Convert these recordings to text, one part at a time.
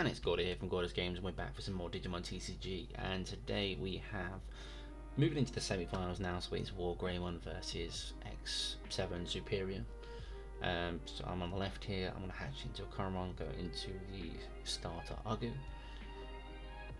And it's Gordo here from Gordo's Games, and we're back for some more Digimon TCG. And today we have, moving into the semi-finals now, so it's Wargreymon versus X7 Superior. So I'm on the left here, I'm going to hatch into a Coromon, go into the starter Ugu.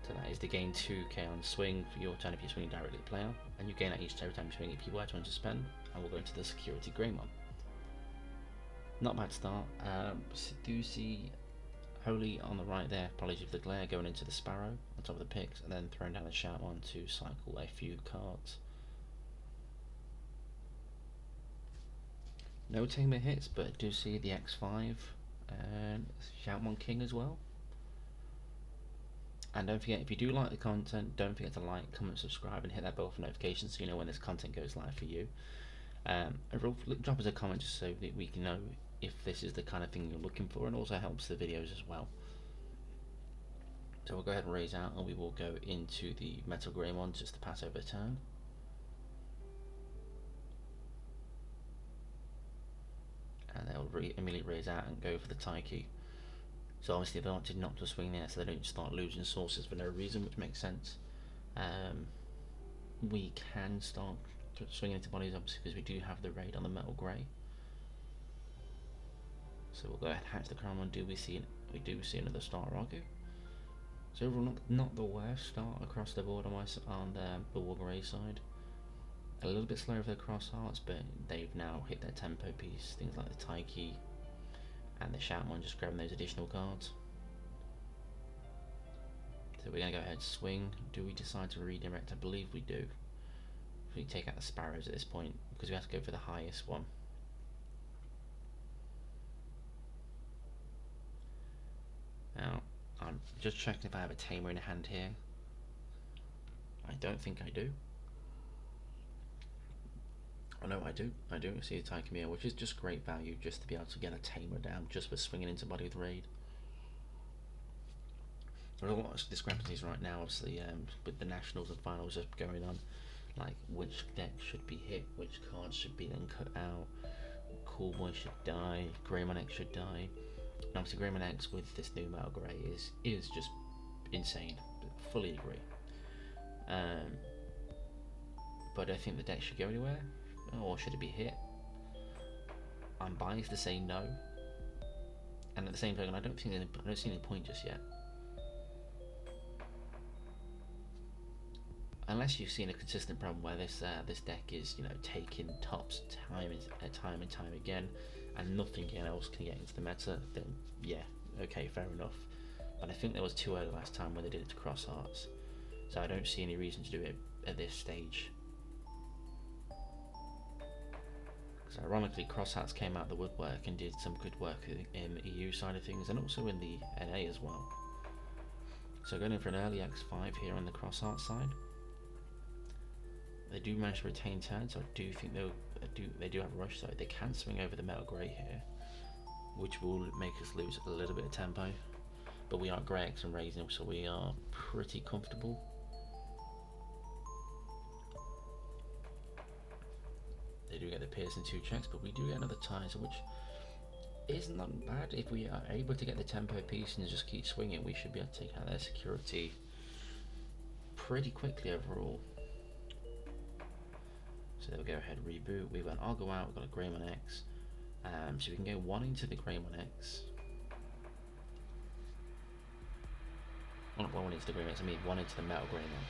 So that is to gain 2k on swing for your turn if you're swinging directly at the player, and you gain that each every time you swing if you were to unsuspend, and we'll go into the security Greymon. Not a bad start. Seduci Holy on the right there, apologies for the glare, going into the Sparrow on top of the picks, and then throwing down a Shoutmon to cycle a few cards. No Tamer hits, but I do see the X5 and Shoutmon King as well. And don't forget, if you do like the content, don't forget to like, comment, subscribe, and hit that bell for notifications so you know when this content goes live for you. Drop us a comment just so that we can know if this is the kind of thing you're looking for, and also helps the videos as well. So we'll go ahead and raise out, and we will go into the Metal Greymon just to pass over a turn. And they'll immediately raise out and go for the Taiki. So obviously they wanted not to swing there, so they don't start losing sources for no reason, which makes sense. We can start swinging into bodies obviously because we do have the raid on the Metal Grey. So we'll go ahead and hatch the Coromon. We do see another starter Ugu. So overall, not the worst start across the board on the Wargreymon side. A little bit slower for the cross hearts, but they've now hit their tempo piece. Things like the Taiki and the Shoutmon, just grabbing those additional cards. So we're going to go ahead and swing. Do we decide to redirect? I believe we do. We take out the Sparrows at this point because we have to go for the highest one. Now, I'm just checking if I have a Tamer in hand here. I don't think I do. Oh no, I do. I see a Taiki, which is just great value just to be able to get a Tamer down just for swinging into body with raid. There are a lot of discrepancies right now, obviously, with the nationals and finals just going on, like which deck should be hit, which cards should be then cut out. Cool Boy should die, Greymon X should die. And obviously Greymon X with this new Metal Grey is just insane. Fully agree. But I think the deck should go anywhere, or should it be hit? I'm biased to say no. And at the same time, I don't see any point just yet. Unless you've seen a consistent problem where this deck is, taking tops time and time again, and nothing else can get into the meta, then yeah, okay, fair enough. But I think there was too early last time when they did it to Cross Hearts, so I don't see any reason to do it at this stage. So ironically, Cross Hearts came out of the woodwork and did some good work in the EU side of things, and also in the NA as well. So going in for an early X5 here on the Cross Hearts side. They do manage to retain turn, so I do think they do have a rush, so they can swing over the Metal Grey here, which will make us lose a little bit of tempo. But we are Grey X and raising, so we are pretty comfortable. They do get the Piercing 2 checks, but we do get another Tizer, which is not bad. If we are able to get the tempo piece and just keep swinging, we should be able to take out their security pretty quickly overall. So they'll go ahead and reboot. We've got an Argo out, we've got a Greymon X. So we can go one into the Greymon X. Well, not one into the Greymon X, I mean one into the Metal Greymon.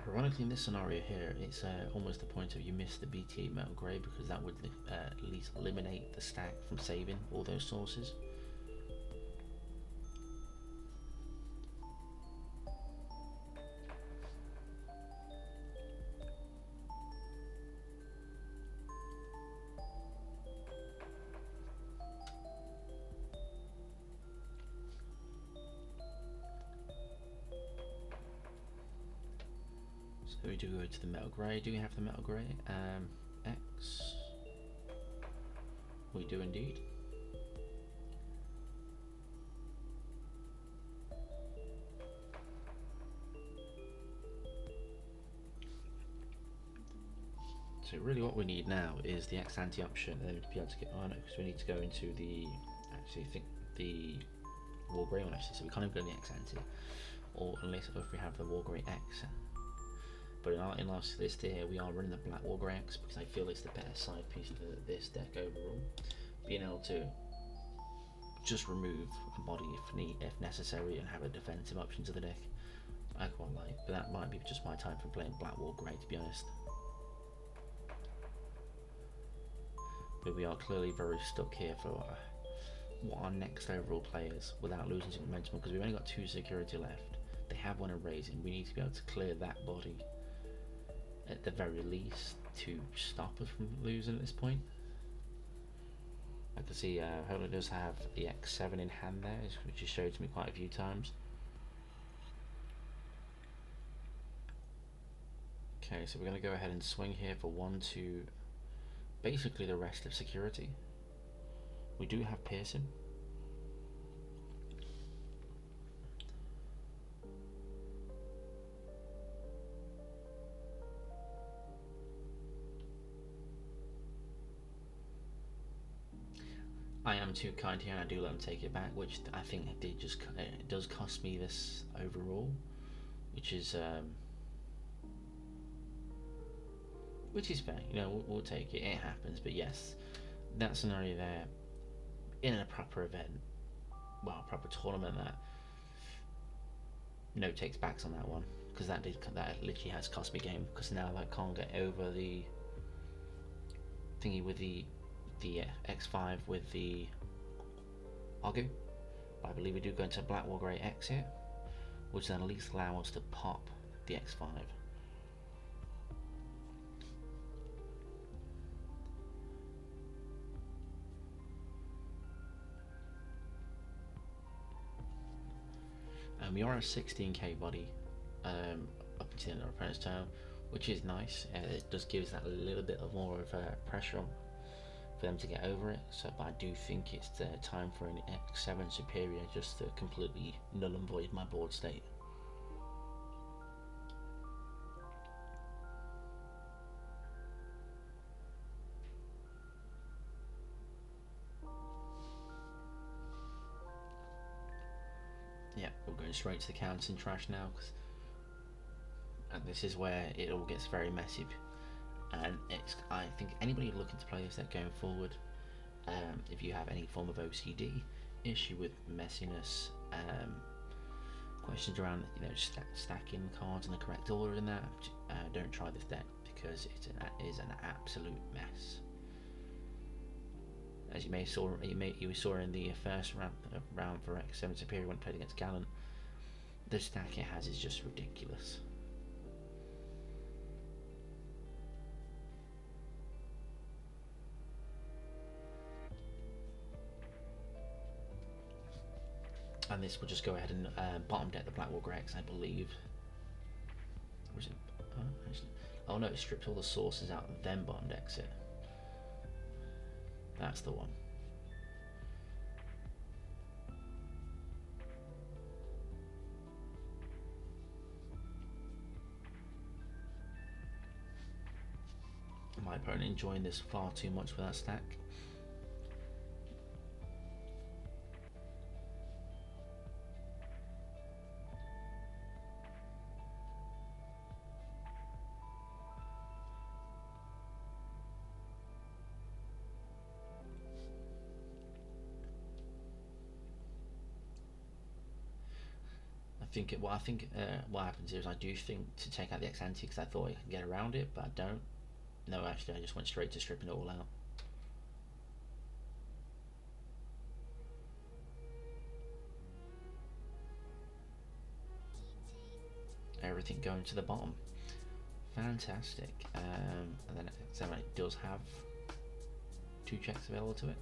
Ironically, in this scenario here, it's almost the point of you miss the BT8 Metal Grey, because that would at least eliminate the stack from saving all those sources. So we do go to the Metal Grey. Do we have the Metal Grey? X. We do indeed. So really what we need now is the ex-ante option, and then to be able to get on it, because we need to go into the, actually I think the Wargreymon actually, so we can't even go to the X anti, or unless if we have the Wargrey X. But in our list here, we are running the Black Wargrey X because I feel it's the better side piece for this deck overall. Being able to just remove a body if necessary and have a defensive option to the deck, I quite like. But that might be just my time for playing Black Wargrey, to be honest. But we are clearly very stuck here for what our next overall play is without losing some momentum, because we've only got 2 security left. They have one erasing. We need to be able to clear that body at the very least to stop us from losing at this point. I can see Hola does have the X7 in hand there, which has showed to me quite a few times. Okay, so we're going to go ahead and swing here for 1, 2, basically the rest of security. We do have piercing. I am too kind here and I do let him take it back, which I think it does cost me this overall, which is fair. You know, we'll take it. It happens. But yes, that scenario there, in a proper event, well, a proper tournament, that no takes backs on that one, because that literally has cost me game, because now I can't get over the thingy with the X5 with the Argo. But I believe we do go into Black Wargrey X here, which then at least allow us to pop the X5. We are a 16k body up until our opponent's turn, which is nice. It does give us that little bit of more of pressure for them to get over it. So, but I do think it's the time for an X7 superior just to completely null and void my board state. Yeah, we're going straight to the counting trash now, and this is where it all gets very messy. And I think anybody looking to play this deck going forward, if you have any form of OCD issue with messiness, questions around stacking stacking the cards in the correct order in that, don't try this deck because it is an absolute mess. As you saw in the first round for X7 Superior when it played against Gallant, the stack it has is just ridiculous. And this will just go ahead and bottom deck the Black Wargreymon X, I believe. Or is it? Oh no, it stripped all the sources out and then bottom decks it. That's the one. My opponent enjoying this far too much with that stack. I think what happens here is I do think to take out the X ante because I thought I could get around it, but I don't. No, actually, I just went straight to stripping it all out. Everything going to the bottom. Fantastic. And then it does have 2 checks available to it.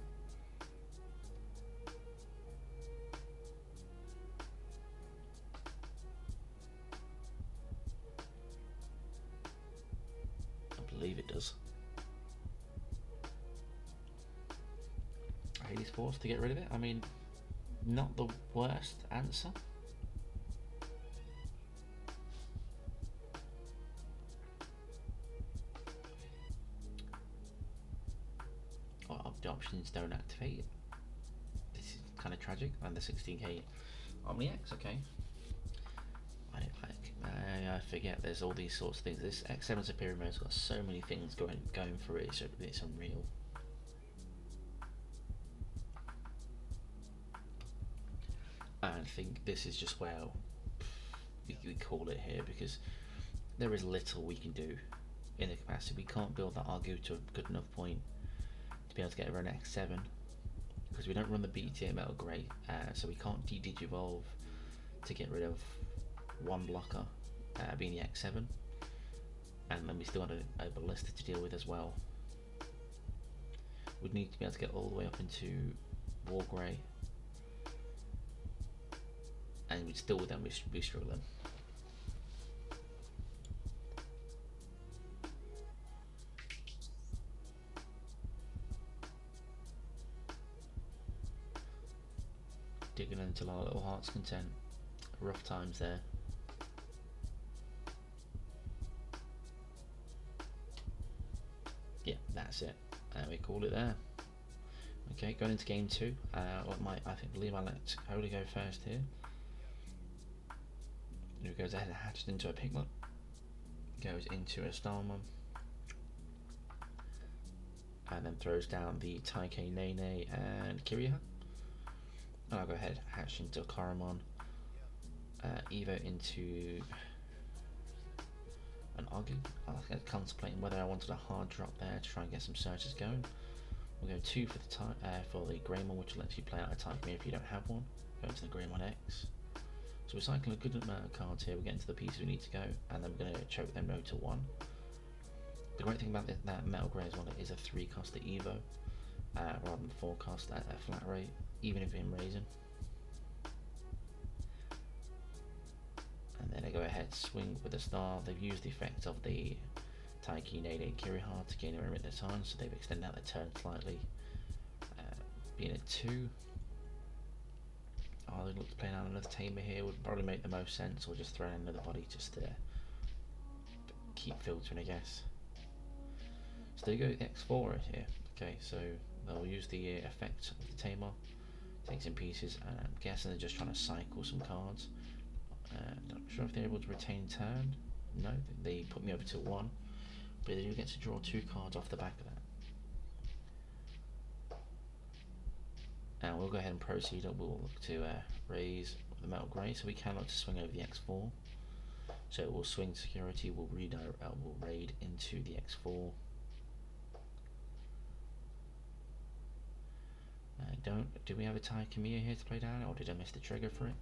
I believe it does. He's forced to get rid of it. I mean, not the worst answer. The options don't activate it. This is kind of tragic. And the 16k Omni X, okay. I forget there's all these sorts of things. This X7 Superior mode's got so many things going for it, so it's unreal. And I think this is just where we call it here, because there is little we can do in the capacity. We can't build that Argu to a good enough point to be able to get around X7, because we don't run the BT8 Metal Grey, so we can't Digivolve to get rid of one blocker, being the X7, and then we still have a ballista to deal with as well. We'd need to be able to get all the way up into Wargrey, and we'd still then be struggling. Digging until our little heart's content. Rough times there. Yeah, that's it. We call it there. Okay, going into game 2. I believe I let Holy go first here. Who goes ahead and hatched into a Piglet. Goes into a Starmon. And then throws down the Taike Nene and Kiriha. And I'll go ahead, hatch into a Coromon. Evo into an Argu. I was contemplating whether I wanted a hard drop there to try and get some searches going. We'll go 2 for the Greymon, which will let you play out a Type Me if you don't have one. Go into the Greymon X. So we're cycling a good amount of cards here. We're getting to the pieces we need to go, and then we're going to choke them no to 1. The great thing about that Metal Grey as well is a 3-cost Evo, rather than 4-cost at a flat rate, even if I'm raising. And then I go ahead, swing with a star. They've used the effect of the Taiki, Nade, and Kiriha to gain a remit at their turn, so they've extended out the turn slightly, being a 2. Oh, they look to play down another Tamer here, would probably make the most sense, or just throw in another body just to keep filtering, I guess. So they go X4 right here. Okay, so they'll use the effect of the Tamer, takes in pieces, and I'm guessing they're just trying to cycle some cards. Not sure if they're able to retain turn. No, they put me over to 1, but they do get to draw 2 cards off the back of that. And we'll go ahead and proceed. We'll look to raise the Metal Grey, so we can look to swing over the X4. So we'll swing security. We'll raid into the X4. Do we have a Tai Kamiya here to play down, or did I miss the trigger for it?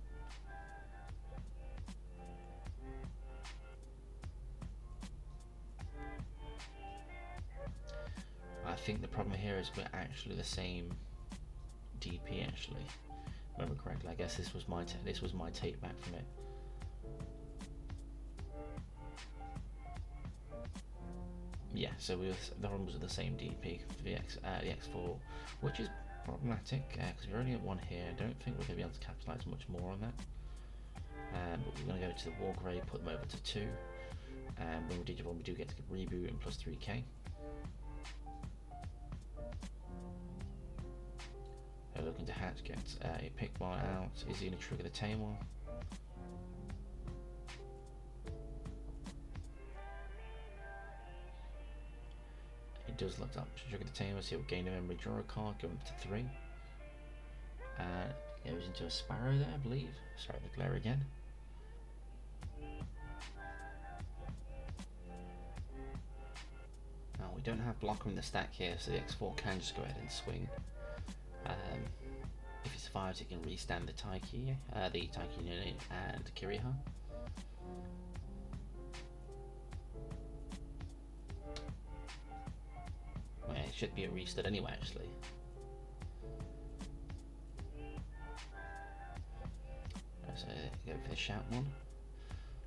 I think the problem here is we're actually the same DP actually. If I remember correctly, I guess this was my take back from it. Yeah, so the one was the same DP for the X4, which is problematic because we're only at 1 here. I don't think we're going to be able to capitalise much more on that. But we're going to go to the Wargrey, put them over to 2. And when we Digivolve, we do get to reboot and plus 3k. They're looking to hatch, get a Pikmin out. Is he going to trigger the Tamer? He does look up to trigger the Tamer, so he'll gain a memory, draw a card, go up to 3. Goes into a Sparrow there, I believe. Sorry, the glare again. Now we don't have blocker in the stack here, so the X4 can just go ahead and swing. If he survives, he can restand the Taiki Nune and Kiriha. Well, it should be a restart anyway, actually. So go for the shout one.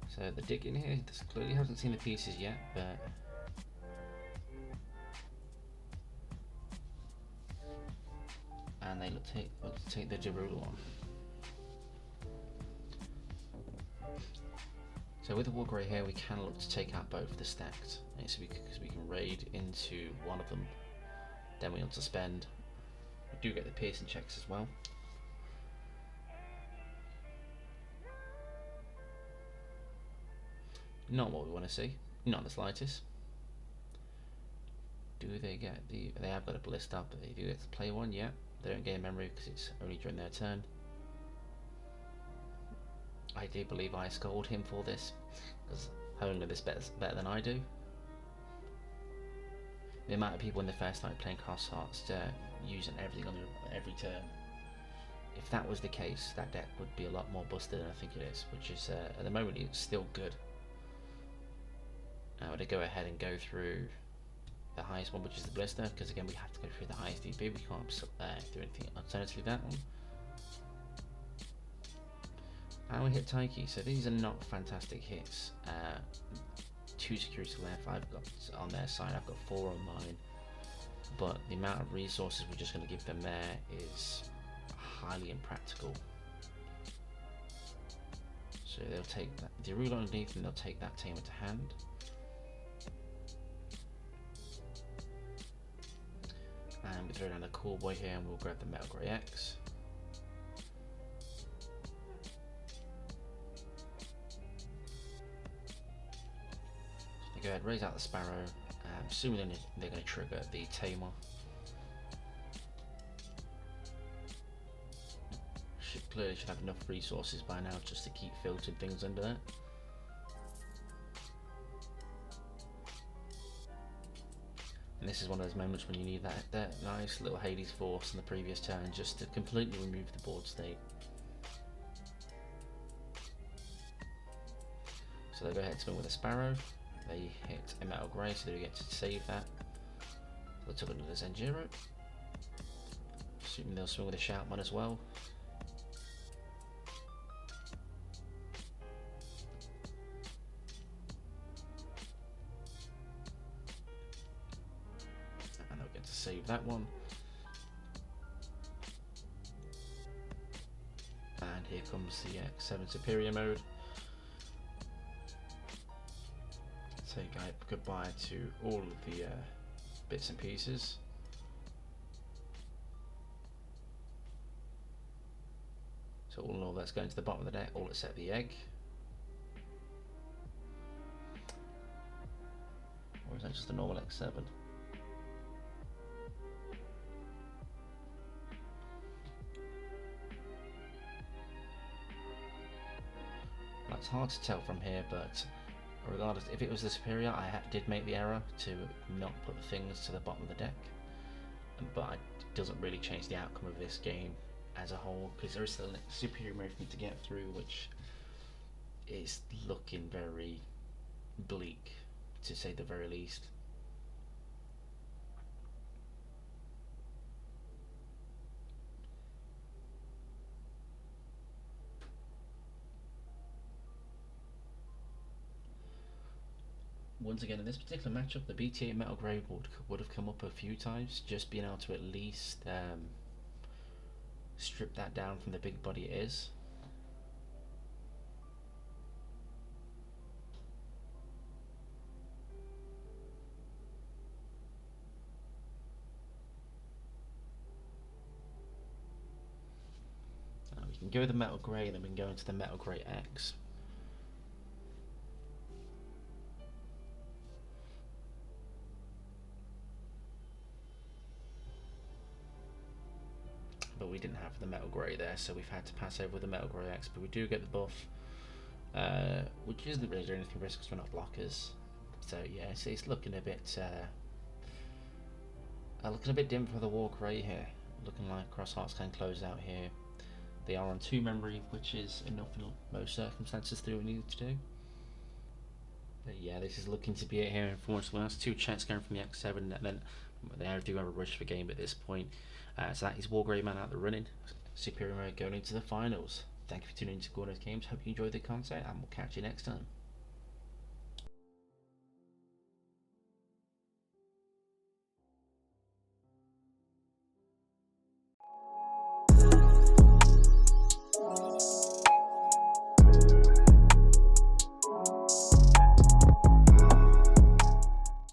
So the dig in here clearly hasn't seen the pieces yet, but and they look to take the Jarula on. So with the Wargrey here, we can look to take out both the stacked, so because we can raid into one of them, then we want to spend. We do get the piercing checks as well. Not what we want to see. Not in the slightest. Do they get the... They have got a ballista, but they do get to play one, yeah. They don't gain memory because it's only during their turn. I do believe I scold him for this, because Homer this better than I do. The amount of people when they first started playing Cross Hearts using everything on every turn. If that was the case, that deck would be a lot more busted than I think it is, which is, at the moment, it's still good. Now, to go ahead and go through the highest one, which is the Blister, because again, we have to go through the highest DP, we can't do anything alternatively that one. And we hit Taiki, so these are not fantastic hits. 2 security left, I've got on their side, I've got 4 on mine, but the amount of resources we're just going to give them there is highly impractical. So they'll take that, the rule underneath, and they'll take that tamer to hand. And we throw down a cool boy here, and we'll grab the Metal Grey X. Go ahead, raise out the Sparrow, assuming they're going to trigger the Tamer. Clearly should have enough resources by now just to keep filtering things under that. And this is one of those moments when you need that nice little Hades Force in the previous turn just to completely remove the board state. So they go ahead and swing with a Sparrow. They hit a Metal Grey, so they get to save that. Let's have another Zenjiro. Assuming they'll swing with a Shoutman as well. And they'll get to save that one. And here comes the X7 Superior mode. Say goodbye to all of the bits and pieces. So all in all, that's going to the bottom of the deck, all except the egg. Or is that just a normal X7? It's hard to tell from here, but regardless, if it was the Superior, I did make the error to not put things to the bottom of the deck, but it doesn't really change the outcome of this game as a whole, because there is still a Superior mode for me to get through, which is looking very bleak, to say the very least. Once again, in this particular matchup, the BT8 Metal Grey would have come up a few times, just being able to at least strip that down from the big body it is. We can go with the Metal Grey, and then we can go into the Metal Grey X. But we didn't have the Metal Grey there, so we've had to pass over with the Metal Grey X, but we do get the buff, which isn't really doing anything for us because we're not blockers. So yeah, it's looking a bit dim for the Wargrey here. Looking like Cross Hearts can close out here. They are on 2 memory, which is enough in most circumstances to do what we need to do. But yeah, this is looking to be it here. Unfortunately, that's 2 checks going from the X7, and then they do have a rush for game at this point. So that is Wargreymon out the running. Superior mode going into the finals. Thank you for tuning into Gordo's Games. Hope you enjoyed the content, and we'll catch you next time.